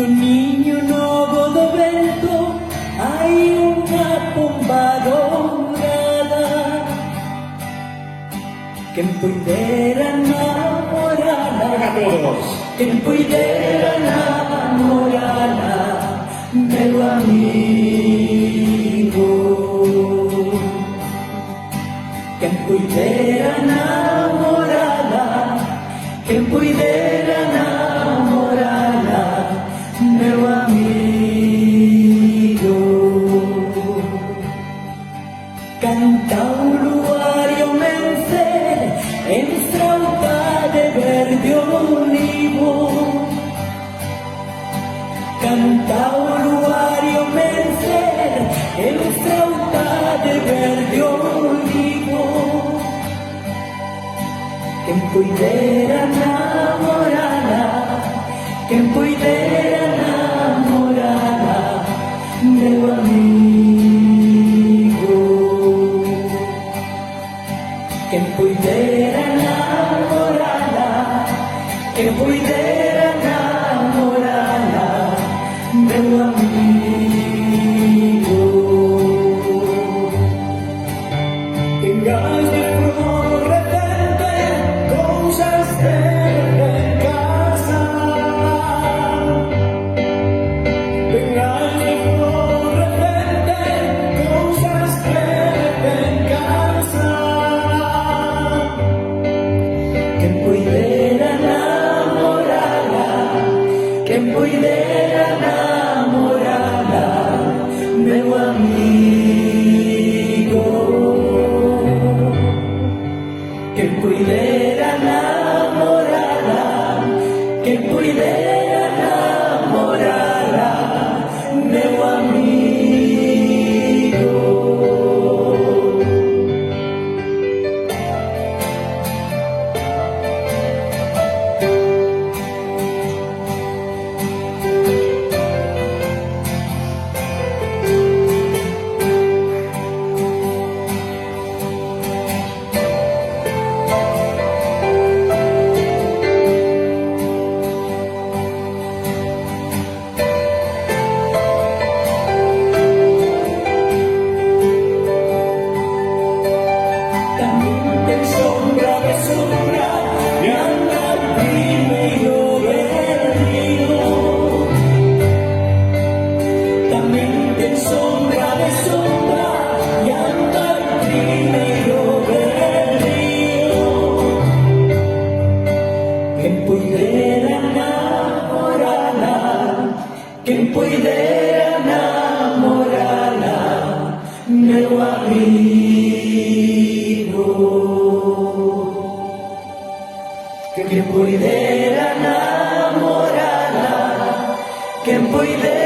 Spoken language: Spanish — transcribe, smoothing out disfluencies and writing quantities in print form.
No ninyo novo do vento hai unha pomba dourada. Quen puidera namorala, a todos. quen puidera namorala, meu amigo. Quen puidera namorala, quen puidera namorala, meu amigo. Canta o luar e o mencer en saudade verde olivo. Canta o luar e o mencer en saudade verde olivo. Quen puidera namorala, quen puidera namorala, meu amigo. Quen puidera namorala, quen puidera namorala, meu amigo. Tengas de flor repente, cousas verde en casa. Tengas de flor repente, cousas verde en casa. Quen puidera namorala, quen puidera namorala, meu amigo. Quen puidera namorala, quen puidera namorala, meu amigo. Tamén ten sombra de sombra e anda primeiro berrío. Tamén ten sombra de sombra e anda primeiro berrío. Quen puidera namorala, quen puidera namorala, meu amigo. Quen puidera namorala, quen puidera